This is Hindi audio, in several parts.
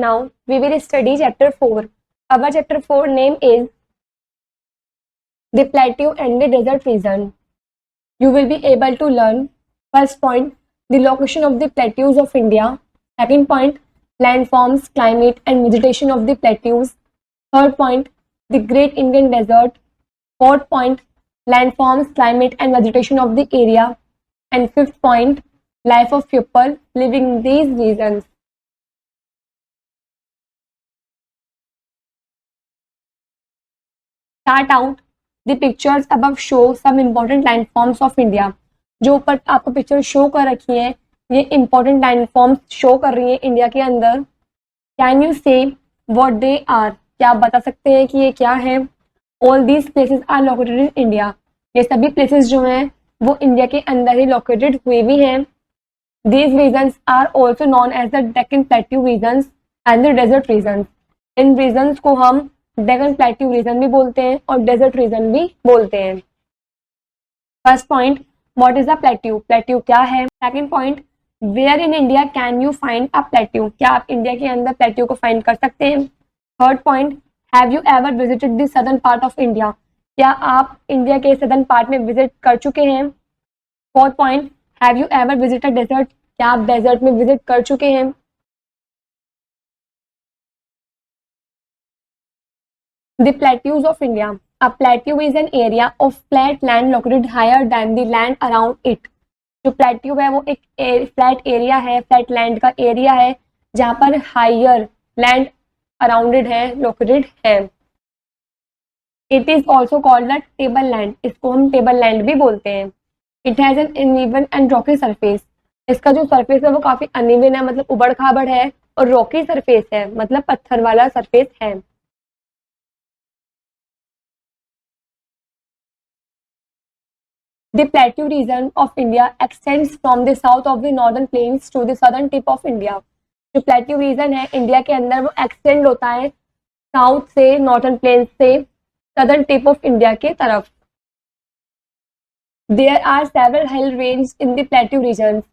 Now we will study chapter 4. Our chapter 4 name is the plateau and the desert region. You will be able to learn first point, the location of the plateaus of India. Second point, landforms, climate and vegetation of the plateaus. Third point, the Great Indian Desert. Fourth point, landforms, climate and vegetation of the area. And fifth point, life of people living in these regions. Start out. The pictures above show some important landforms of India. जो ऊपर आपको पिक्चर शो कर रखी है ये इंपॉर्टेंट लैंडफॉर्म्स शो कर रही है इंडिया के अंदर. Can you say what they are, क्या आप बता सकते हैं कि ये क्या है? All these places are located in India. ये सभी प्लेसेस जो हैं वो इंडिया के अंदर ही लोकेटेड हुए भी हैं. These regions are also known as the Deccan plateau regions and the desert regions. इन रीजन्स को हम डेक्कन प्लेट्यू रीजन भी बोलते हैं और डेजर्ट रीजन भी बोलते हैं. First point, what is a plateau? Plateau क्या है? Second point, where in India can you find a plateau? क्या आप इंडिया के अंदर प्लेट्यू को फाइंड कर सकते हैं? Third point, have you ever visited the southern part of India? क्या आप इंडिया के सदर्न पार्ट में विजिट कर चुके हैं? Fourth point, have you ever visited desert? क्या आप डेजर्ट में विजिट कर चुके हैं? The plateaus of India. A plateau is an area of flat land located higher than the land around it. जो plateau है वो एक फ्लैट एरिया है, फ्लैट लैंड का एरिया है जहाँ पर हायर लैंड अराउंडेड है, लोकेटेड है. It is also called the table land. इसको हम टेबल लैंड भी बोलते हैं. It has an uneven and Rocky surface. इसका जो सरफेस है वो काफी अनइवन है, मतलब उबड़ खाबड़ है, और रॉकी सरफेस है, मतलब पत्थर वाला सरफेस है. The plateau region of India extends from the south of the northern plains to the southern tip of India. जो plateau region है इंडिया के अंदर वो extend होता है साउथ से, नॉर्दर्न प्लेन्स से southern tip of India के तरफ. There are several hill ranges in the plateau regions.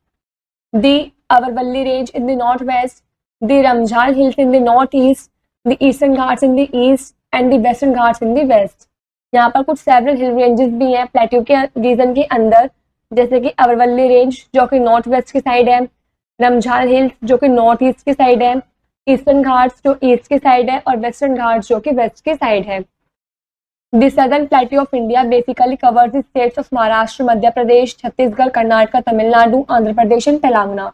The Aravalli range in the northwest, the Ramjal hills in the northeast, the eastern Ghats in the east, and the western Ghats in the west. यहाँ पर कुछ सेवरल हिल रेंजेस भी हैं प्लेट्यू के रीजन के अंदर, जैसे कि अरवल्ली रेंज जो कि नॉर्थ वेस्ट की साइड है, रमझाल हिल्स जो कि नॉर्थ ईस्ट की साइड है, ईस्टर्न घाट्स जो ईस्ट की साइड है, और वेस्टर्न घाट्स जो कि वेस्ट की साइड है. The southern plateau of India basically covers the states of Maharashtra, Madhya Pradesh, Chhattisgarh, Karnataka, Tamil Nadu, Andhra Pradesh and Telangana.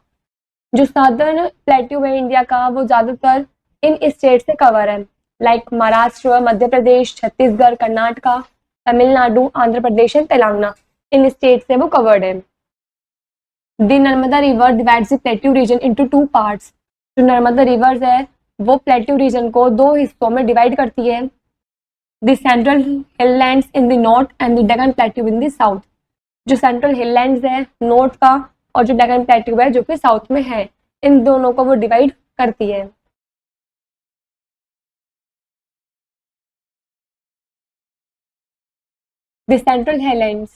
जो सदर्न प्लेट्यू है इंडिया का वो ज्यादातर इन स्टेट से कवर है, like Maharashtra, Madhya Pradesh, Chhattisgarh, Karnataka, Tamil Nadu, Andhra Pradesh and Telangana. In state से वो कवर्ड है. The Narmada river divides the plateau region into two parts. जो नर्मदा रिवर्स है वो प्लेट्यू रीजन को दो हिस्सों में डिवाइड करती है. The Central Highlands in the north and the Deccan plateau in the south. जो सेंट्रल हिललैंड्स है नॉर्थ का और जो डेक्कन प्लेट्यू है जो कि साउथ में है, इन दोनों को वो डिवाइड करती है. The Central Highlands.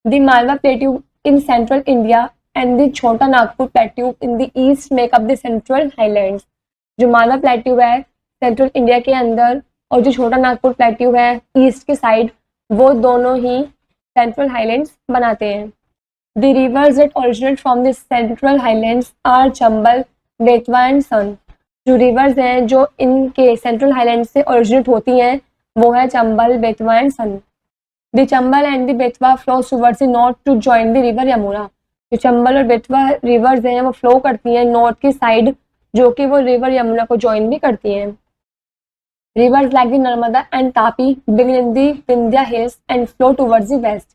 The Malwa Plateau in central India and the Chota Nagpur Plateau in the east make up the Central Highlands. जो मालवा प्लेट्यू है सेंट्रल इंडिया के अंदर और जो छोटा नागपुर प्लेट्यू है ईस्ट के साइड, वो दोनों ही सेंट्रल हाईलैंड्स बनाते हैं. The rivers that originate from the Central Highlands are Chambal, Betwa and Son. जो रिवर्स हैं जो इनके सेंट्रल हाईलैंड से ओरिजिनेट होती हैं वो है Chambal, Betwa and Son. The Chambal and the Betwa flows towards the north to join the river Yamuna. जो चंबल और बेतवा रिवर्स हैं वो फ्लो करती हैं नॉर्थ की साइड, जो कि वो रिवर यमुना को ज्वाइन भी करती हैं. Rivers like the Narmada and Tapi begin in the Vindhya hills and flow towards the west.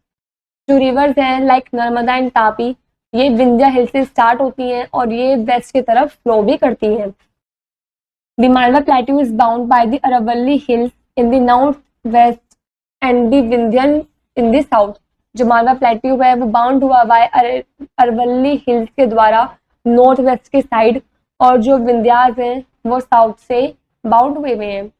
जो रिवर्स हैं लाइक नर्मदा एंड तापी ये विंध्या हिल से स्टार्ट होती हैं और ये वेस्ट की तरफ फ्लो भी करती हैं. The Malwa plateau is bound by the Aravalli hills in the north west and the Vindhyan in the south. जो मालवा प्लेट्यू है वो बाउंड हुआ हुआ है अरवल्ली हिल्स के द्वारा नॉर्थ वेस्ट की साइड, और जो विंध्यास हैं वो साउथ से बाउंड हुए हुए हैं.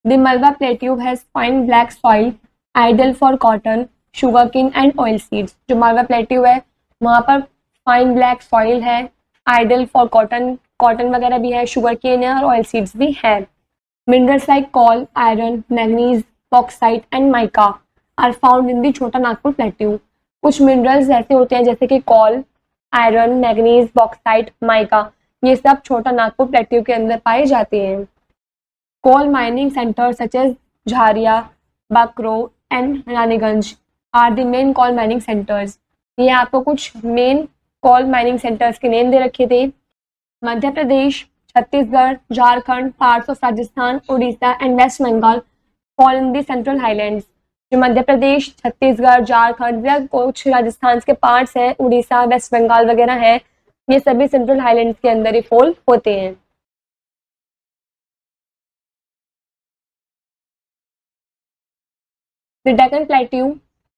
The Malwa plateau has fine black soil ideal for cotton, sugarcane and oil seeds. जो मालवा प्लेट्यू है वहाँ पर फाइन ब्लैक सॉइल है, आइडियल फॉर कॉटन कॉटन वगैरह भी है, शुगर केन है और ऑयल सीड्स भी है। Minerals like coal, iron, manganese, bauxite and mica are found in the Chota Nagpur plateau. कुछ मिनरल्स ऐसे होते हैं जैसे कि call, iron, manganese, bauxite, mica, ये सब छोटा नागपुर प्लेट्यू के अंदर पाए जाते हैं। Coal mining centre such as Jharia, Bokaro and Raniganj are the main coal mining centres. ये आपको कुछ मेन कोल माइनिंग सेंटर्स के नेम दे रखे थे। Madhya Pradesh, Chhattisgarh, Jharkhand, parts of Rajasthan, Orissa and West Bengal fall in the central highlands. जो मध्य प्रदेश, छत्तीसगढ़, झारखंड या कुछ राजस्थान के पार्ट्स हैं, उड़ीसा, वेस्ट बंगाल वगैरह हैं, ये सभी सेंट्रल हाईलैंड्स के अंदर ही फॉल होते हैं। The Deccan Plateau.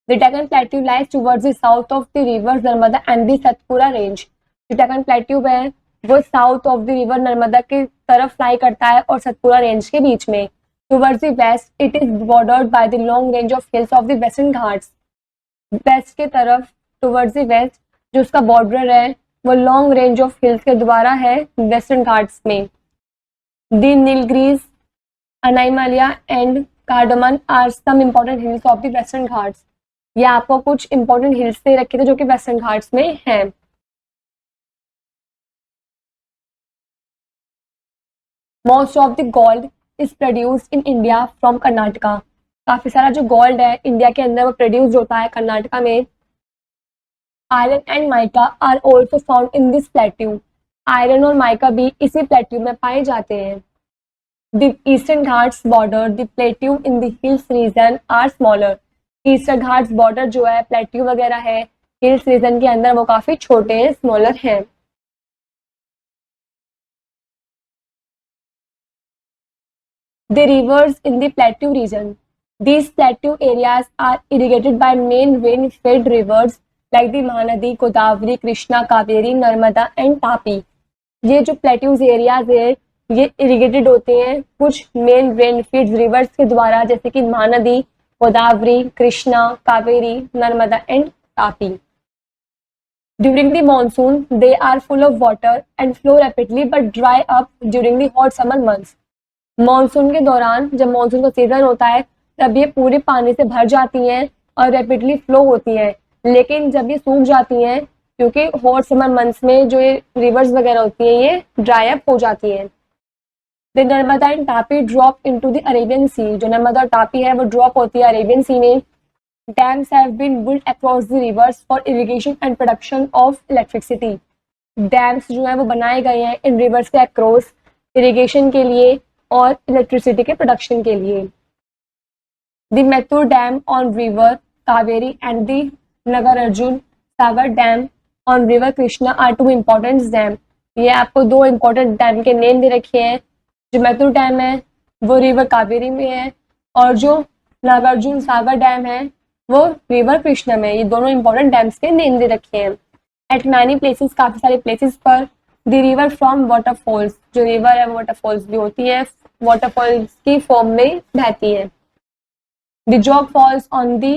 The Deccan Plateau lies towards the south of the river Narmada and the Satpura range. जो Deccan Plateau है वो south of the river Narmada की तरफ फ्लाई करता है और सतपुरा रेंज के बीच में। Towards the west it is bordered by the long range of hills of the western Ghats. West के तरफ टुवर्ड्स द वेस्ट जो उसका बॉर्डर है वो लॉन्ग रेंज ऑफ हिल्स के द्वारा है वेस्टर्न घाट्स में। The Nilgiris, Anaimalai and Cardamom are some important hills of the western Ghats. ये आपको कुछ इंपॉर्टेंट हिल्स दे रखे थे जो कि वेस्टर्न घाट्स में हैं। Most of the gold is produced in India from Karnataka. काफी सारा जो गोल्ड है इंडिया के अंदर वो प्रोड्यूस होता है कर्नाटका में। Iron and mica are also found in this plateau. Iron और माइका भी इसी प्लेट्यू में पाए जाते हैं। The eastern Ghats border the plateau in the hills region are smaller. Eastern Ghats border जो है प्लेट्यू वगैरह है हिल्स रीजन के अंदर वो काफी छोटे हैं, स्मॉलर हैं। The rivers in the plateau region. These plateau areas are irrigated by main rain-fed rivers like the Mahanadi, Godavari, Krishna, Kaveri, Narmada and Tapi. ये जो प्लेट्यूज एरियाज है ये इरिगेटेड होते हैं कुछ मेन रेन फीड्स रिवर्स के द्वारा जैसे कि Mahanadi, Godavari, Krishna, Kaveri, Narmada and Tapi. During the monsoon they are full of water and flow rapidly but dry up during the hot summer months. Monsoon के दौरान जब मॉनसून का सीजन होता है तब ये पूरे पानी से भर जाती हैं और रैपिडली फ्लो होती हैं, लेकिन जब ये सूख जाती हैं क्योंकि हॉट समर मंथ्स में जो ये रिवर्स वगैरह होती हैं ये ड्राई अप हो जाती हैं। The Narmada and Tapi drop into the Arabian Sea. जो नर्मदा और तापी है वो ड्रॉप होती है अरेबियन सी में। Dams have been built across the rivers for irrigation and production of electricity. Dams जो है वो बनाए गए हैं इन रिवर्स के अक्रॉस इरिगेशन के लिए और इलेक्ट्रिसिटी के प्रोडक्शन के लिए। The Mettur dam on river Kaveri and the Nagarjuna Sagar dam on river Krishna are two important dam. ये आपको दो इम्पोर्टेंट डैम के नेम दे रखे हैं। जो मैथुर डैम है वो रिवर कावेरी में है और जो नागार्जुन सागर डैम है वो रिवर कृष्णा में। ये दोनों इंपॉर्टेंट डैम्स के नेम दे रखे हैं। एट मैनी प्लेसेस, काफी सारे प्लेसेस पर द रिवर फ्रॉम वाटरफॉल्स, जो रिवर है वो वाटरफॉल्स भी होती है, वाटरफॉल्स की फॉर्म में बहती है। द जोग falls on the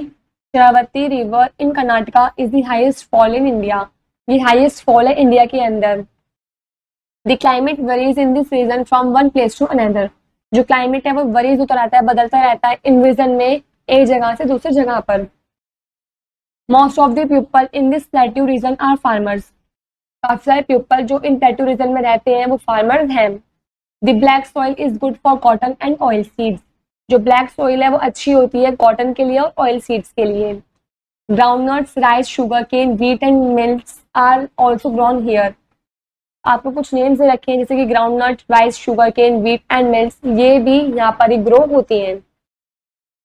Sharavati river in Karnataka is the highest fall in India. ये हाईएस्ट फॉल है इंडिया के अंदर। The climate varies in this region from one place to another. जो क्लाइमेट है वो वरीज होता रहता है, बदलता रहता है इन रीजन में एक जगह से दूसरी जगह पर। Most of the people in this plateau region are farmers. काफी सारे पीपल जो इन प्लेट्यू रीजन में रहते हैं वो फार्मर्स हैं। The black soil is good for cotton and oil seeds. जो ब्लैक सोइल है वो अच्छी होती है कॉटन के लिए और ऑयल सीड्स के लिए। Groundnuts, rice, sugarcane, wheat and mills are also grown here. आपको कुछ नेम्स दे रखे हैं जैसे कि ground nut, rice, sugar cane, wheat and mills, ये भी यहाँ पर ही ग्रो होती हैं।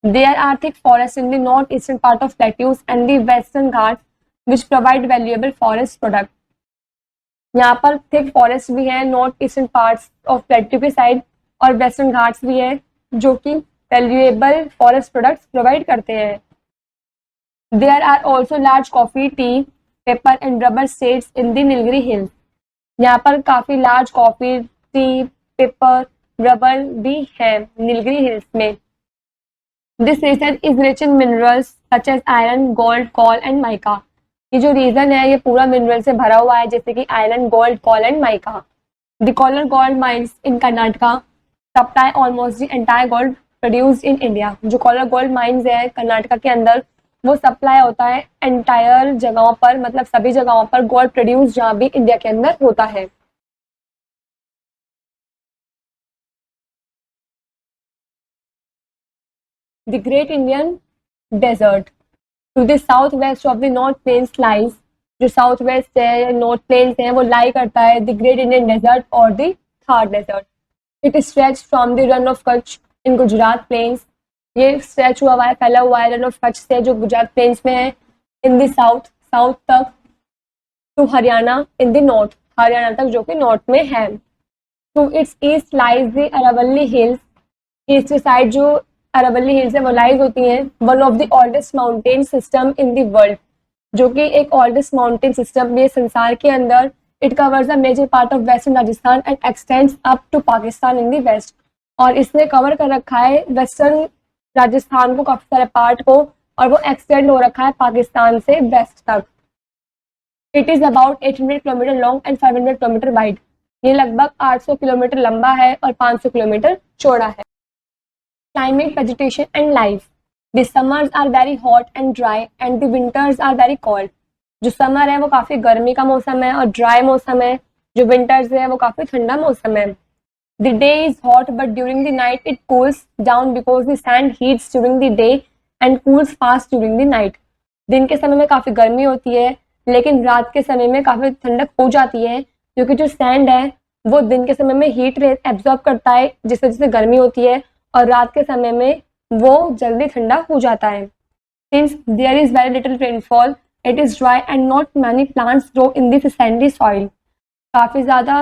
There are thick forest in the north eastern part of plateaus and the western Ghat which provide valuable forest product. यहाँ पर थिक फॉरेस्ट भी है north eastern parts of plateau के साइड और वेस्टर्न घाट्स भी है जो कि वैल्यूएबल फॉरेस्ट प्रोडक्ट्स प्रोवाइड करते हैं। There are also large coffee, tea, pepper and rubber states in the Nilgiri hills. यहाँ पर काफी large coffee, tea, pepper, rubber भी है नीलगिरी हिल्स में। This region is rich in minerals such as iron, gold, coal and mica. ये जो रीजन है ये पूरा मिनरल से भरा हुआ है जैसे कि iron, gold, coal and mica. The Kolar gold mines in Karnataka supply almost the entire gold produced in India. जो कोलर गोल्ड माइंस है कर्नाटका के अंदर, वो सप्लाई होता है एंटायर जगहों पर, मतलब सभी जगहों पर गोल्ड प्रोड्यूस जहाँ भी इंडिया के अंदर होता है. The Great Indian Desert. To the southwest of the North Plains lies, जो साउथ वेस्ट है, नॉर्थ प्लेन्स है, वो लाई करता है द ग्रेट इंडियन डेजर्ट और the Thar desert. It stretch from the Rann of Kutch in Gujarat plains. ये स्ट्रेच हुआ है, फैला हुआ है रन ऑफ कच्छ से, जो गुजरात प्लेन्स में है, इन द साउथ, साउथ तक, to Haryana in the north, Haryana तक जो कि नॉर्थ में है. To its east lies the Aravalli hills. East side जो अरावली हिल्स है वो लाइज होती हैं. One of the oldest mountain system in the world, जो कि एक ओल्डेस्ट माउंटेन सिस्टम भी है संसार के अंदर. It covers a major part of western Rajasthan and extends up to Pakistan in the west. और इसने कवर कर रखा है वेस्टर्न राजस्थान को, काफी सारे पार्ट को, और वो एक्सटेंड हो रखा है पाकिस्तान से वेस्ट तक. It is about 800 kilometre long and 500 kilometre wide. ये लगभग 800 किलोमीटर लंबा है और 500 किलोमीटर चौड़ा है. Climate, vegetation and life. The summers are very hot and dry and the winters are very cold. जो समर है वो काफी गर्मी का मौसम है और ड्राई मौसम है. जो विंटर्स है वो काफी ठंडा मौसम है. The day is hot but during the night it cools down because the sun heats during the day and cools fast during the night. दिन के समय में काफी गर्मी होती है लेकिन रात के समय में काफी ठंडक हो जाती है, क्योंकि जो सैंड है वो दिन के समय में हीट एब्जॉर्ब करता है जिस वजह से गर्मी होती है, और रात के समय में वो जल्दी ठंडा हो जाता है. Since there is very little rainfall, it is dry and not many plants grow in this sandy soil. काफी ज्यादा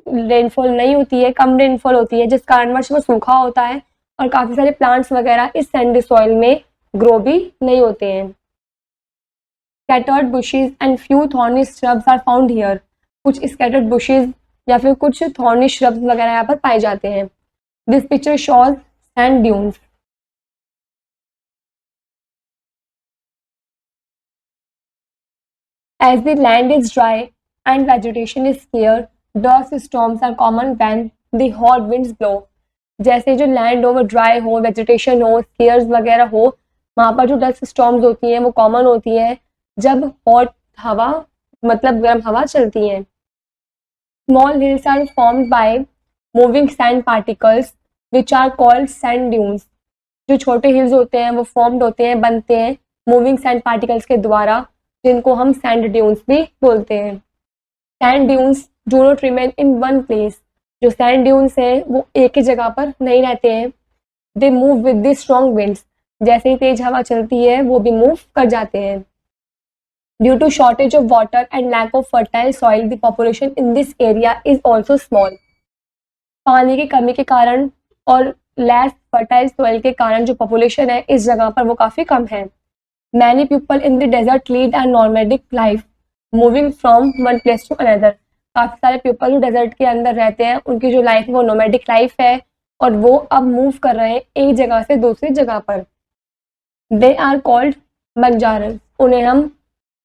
रेनफॉल नहीं होती है, कम रेनफॉल होती है, जिस कारणवश वो सूखा होता है और काफी सारे प्लांट्स वगैरह इस सैंडी सॉइल में ग्रो भी नहीं होते हैं. Scattered bushes and few thorny shrubs are found here. कुछ scattered bushes या फिर कुछ thorny shrubs वगैरह यहाँ पर पाए जाते हैं. This picture shows sand dunes. As the land is dry and vegetation is scarce, dust storms are common when the hot winds blow. जैसे जो लैंड हो वो ड्राई हो, वेजिटेशन हो, स्केयर्स वगैरह हो, वहाँ पर जो डस्ट स्टॉर्म्स होती हैं वो कॉमन होती है जब हॉट हवा, मतलब गर्म हवा चलती है. Small hills are formed by moving sand particles which are called sand dunes. जो छोटे हिल्स होते हैं वो फॉर्म्ड होते हैं, बनते हैं मूविंग सैंड पार्टिकल्स के द्वारा, जिनको हम सैंड ड्यून्स भी बोलते हैं. Sand dunes do not remain in one place. जो सैंड ड्यून्स हैं वो एक ही जगह पर नहीं रहते हैं. They move with the strong winds. जैसे ही तेज हवा चलती है वो भी मूव कर जाते हैं. Due to shortage of water and lack of fertile soil the population in this area is also small. पानी की कमी के कारण और लेस फर्टाइल सॉइल के कारण जो पॉपुलेशन है इस जगह पर वो काफी कम है. Many people in the desert lead a nomadic life moving from one place to another. काफी सारे पीपल जो डेजर्ट के अंदर रहते हैं उनकी जो लाइफ है वो नोमैडिक लाइफ है और वो अब मूव कर रहे हैं एक जगह से दूसरी जगह पर. They are called Banjaras. उन्हें हम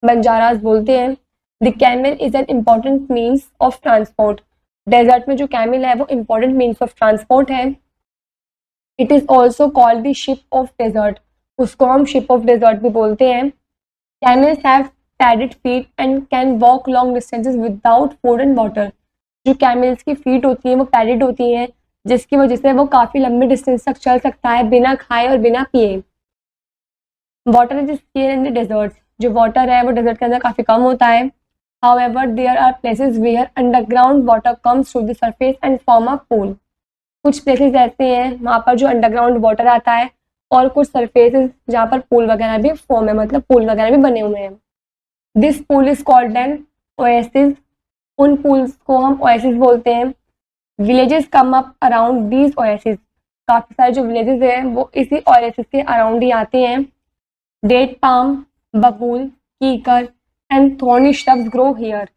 बंजारास बोलते हैं. The camel is an important means of transport. Desert में जो कैमल है वो इम्पॉर्टेंट मीन्स ऑफ ट्रांसपोर्ट है. It is also called the ship of desert. उसको हम शिप ऑफ डेजर्ट भी बोलते हैं. Camels have padded feet and can walk long distances without food and water. जो कैमल्स की फीट होती हैं वो पैडेड होती हैं, जिसकी वजह से वो काफी लंबे डिस्टेंस तक चल सकता है बिना खाए और बिना पिए. Water is scarce in the desert. जो वाटर है वो डेजर्ट के अंदर काफी कम होता है. However, there are places where underground water comes to the surface and form a pool. कुछ प्लेसेस ऐसे हैं वहाँ पर जो अंडरग्राउंड वाटर आता है और कुछ सरफेसेस जहाँ पर पूल वगैरह भी फॉर्म है, मतलब पूल वगैरह भी बने हुए हैं. This pool is called an oasis. उन पूल्स को हम ओएसिस बोलते हैं. Villages come up around these oasis. काफी सारे जो विलेजेस हैं वो इसी ओएसिस के अराउंड ही आते हैं. डेट पाम, बबूल, कीकर and thorny shrubs grow here.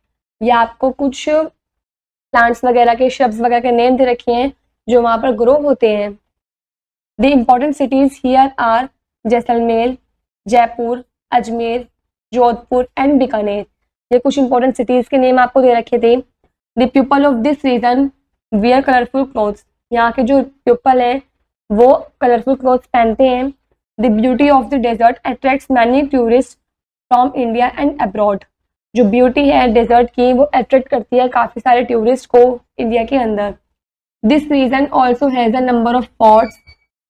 ये आपको कुछ प्लांट्स वगैरह के, श्रब्स वगैरह के नेम दे रखे हैं जो वहाँ पर ग्रो होते हैं. The important cities here are Jaisalmer, Jaipur, Ajmer, Jodhpur and Bikaner. ये कुछ इंपॉर्टेंट सिटीज के नेम आपको दे रखे थे. The people of this region wear colourful clothes, यहाँ के जो पीपल हैं वो कलरफुल क्लोथ्स पहनते हैं। The beauty of the desert attracts many tourist from India and abroad, जो ब्यूटी है डेजर्ट की वो अट्रैक्ट करती है काफ़ी सारे टूरिस्ट को इंडिया के अंदर। This region also has a number of forts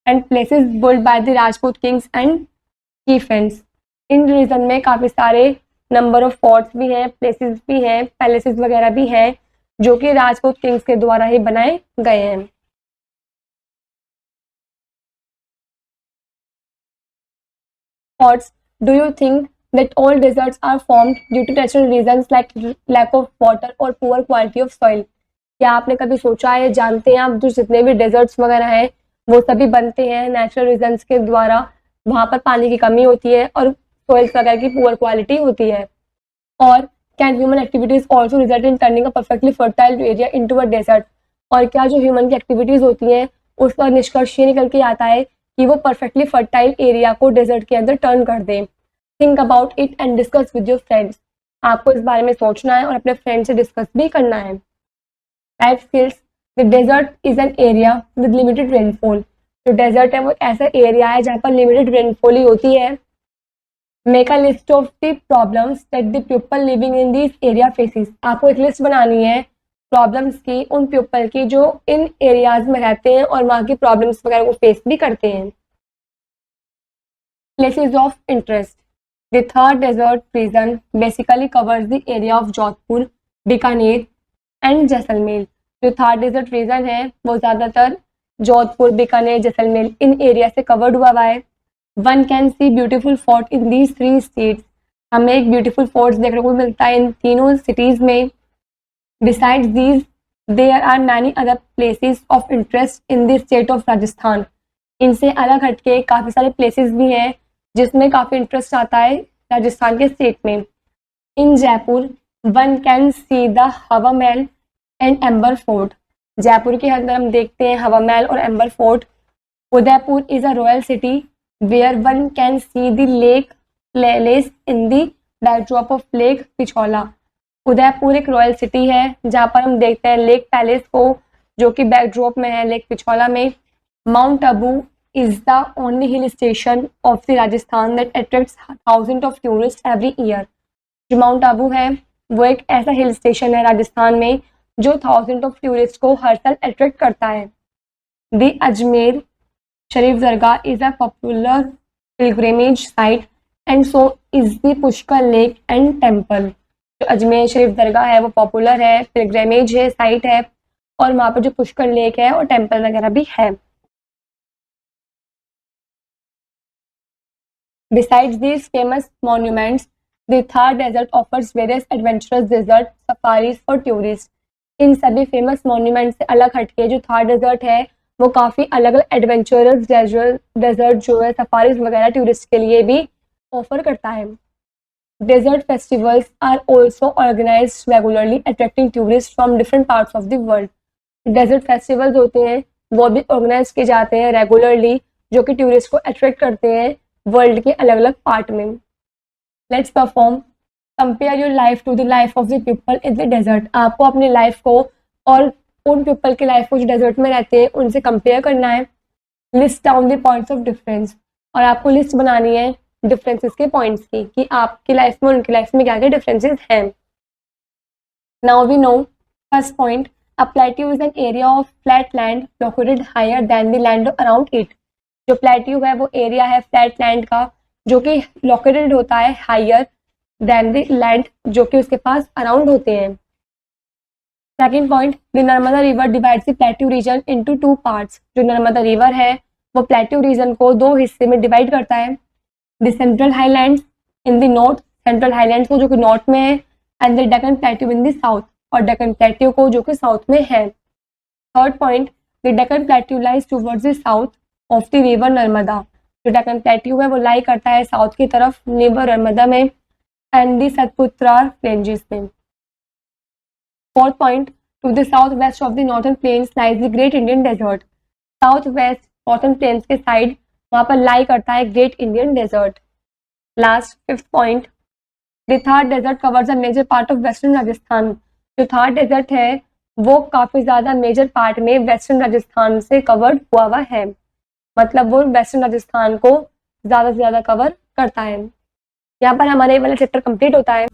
and palaces built by the Rajput kings and chiefs. इन रीजन में काफ़ी सारे नंबर ऑफ फोर्ट्स भी हैं, प्लेसेस भी हैं, पैलेसेस वगैरह भी हैं जो कि राजपूत किंग्स के द्वारा ही बनाए गए हैं। Thoughts, do you think that all deserts are formed due to natural reasons like lack of water or poor quality of soil? क्या आपने कभी सोचा है, जानते हैं आप जो जितने भी डेजर्ट्स वगैरह हैं वो सभी बनते हैं नेचुरल रीजंस के द्वारा, वहां पर पानी की कमी होती है और सोइल्स वगैरह की पुअर क्वालिटी होती है। और can human activities also result in turning a perfectly fertile area into a desert? और क्या जो ह्यूमन की एक्टिविटीज होती हैं उसका निष्कर्ष ये निकल के आता है कि वो परफेक्टली फर्टाइल एरिया को डेजर्ट के अंदर टर्न कर दें? Think about it and discuss with your friends. आपको इस बारे में सोचना है और अपने फ्रेंड से डिस्कस भी करना है। Life skills, the desert is an area with limited rainfall. जो डेजर्ट है वो ऐसा एरिया है जहाँ पर लिमिटेड रेनफॉल ही होती है। Make a list of the problems that the people living in this area faces. आपको एक लिस्ट बनानी है प्रॉब्लम्स की उन पीपल की जो इन एरियाज में रहते हैं और वहाँ की प्रॉब्लम्स वगैरह को फेस भी करते हैं। Places of interest, the third desert region basically covers the area of Jodhpur, Bikaner and Jaisalmer. जो थर्ड डेजर्ट रीजन है वो ज़्यादातर जोधपुर, बीकानेर, जैसलमेर इन एरिया से कवर्ड हुआ है। One can see beautiful fort in these three states. हमें एक ब्यूटीफुल फोर्ट देखने को मिलता है इन तीनों सिटीज में। Besides these there are many other places of interest in the state of Rajasthan. इनसे अलग हटके काफ़ी सारे प्लेसेस भी हैं जिसमें काफ़ी इंटरेस्ट आता है राजस्थान के स्टेट में। In Jaipur one can see the Hawa Mahal and amber fort. Jaipur के अंदर हम देखते हैं हवा महल और Amber fort. Udaipur is a royal city where one can see the lake palace in the backdrop of lake Pichola. Udaipur एक रॉयल सिटी है जहाँ पर हम देखते हैं लेक पैलेस को जो कि बैकड्रॉप में है लेक पिछोला में। Mount Abu is the only hill station of the Rajasthan that attracts thousands of tourists every year. जो माउंट आबू है वो एक ऐसा हिल स्टेशन है राजस्थान में जो थाउजेंड ऑफ टूरिस्ट को हर साल अट्रैक्ट करता है। The Ajmer Sharif Dargah is a popular pilgrimage site and so is the Pushkar lake and temple. जो अजमेर शरीफ दरगाह है वो पॉपुलर है, पिलग्रिमेज है, साइट है और वहाँ पर जो पुष्कर लेक है और टेम्पल वगैरह भी है। Besides these famous monuments, the Thar Desert offers various adventurous desert safaris for tourists. इन सभी फेमस मॉन्यूमेंट से अलग हटके जो थार डेजर्ट है वो काफ़ी अलग अलग एडवेंचरस डेजर्ट जो है सफारीज वगैरह टूरिस्ट के लिए भी ऑफर करता है। Desert festivals are also organise regularly attracting tourist from different parts of the world. Desert festivals होते हैं वो भी ऑर्गेनाइज किए जाते हैं रेगुलरली जो कि टूरिस्ट को अट्रैक्ट करते हैं वर्ल्ड के अलग अलग पार्ट में। Let's perform compare your life to the life of the people in the desert. आपको अपनी लाइफ को और उन पीपल की लाइफ को जो डेजर्ट में रहते हैं उनसे कंपेयर करना है। List down the points of difference, और आपको लिस्ट बनानी है डिफरेंसेस के पॉइंट्स की कि आपकी लाइफ में उनकी लाइफ में क्या क्या डिफरेंसेस हैं। Now we know first point, a plateau is an area of flat land located higher than the land around it. जो प्लेट्यू है वो एरिया है फ्लैट लैंड का जो कि लोकेटेड होता है हायर देन द लैंड जो कि उसके पास अराउंड होते हैं। Second point, the Narmada river divides the plateau region into two parts. जो नर्मदा रिवर है वो प्लेट्यू रीजन को दो हिस्से में डिवाइड करता है। The central highlands in the north, central highlands को जो कि नॉर्थ में है, and the Deccan plateau in the south, और डेक्कन प्लेट्यू को जो कि साउथ में है। Third point, the Deccan plateau lies towards the south of the river Narmada. जो डेक्कन प्लेट्यू है वो लाई करता है साउथ की तरफ रिवर नर्मदा में एंड दी सतपुत्रा रेंजेस में। Fourth point, to the south west of the northern plains lies the great Indian desert. South west northern plains के साइड वहाँ पर लाई करता है great Indian desert. Last fifth point, the Thar desert covers a major part of western Rajasthan. जो थार डेजर्ट है वो काफी ज्यादा मेजर पार्ट में वेस्टर्न राजस्थान से कवर्ड हुआ है, मतलब वो वेस्टर्न राजस्थान को ज्यादा से ज्यादा कवर करता है। यहाँ पर हमारा ये वाला चैप्टर कंप्लीट होता है।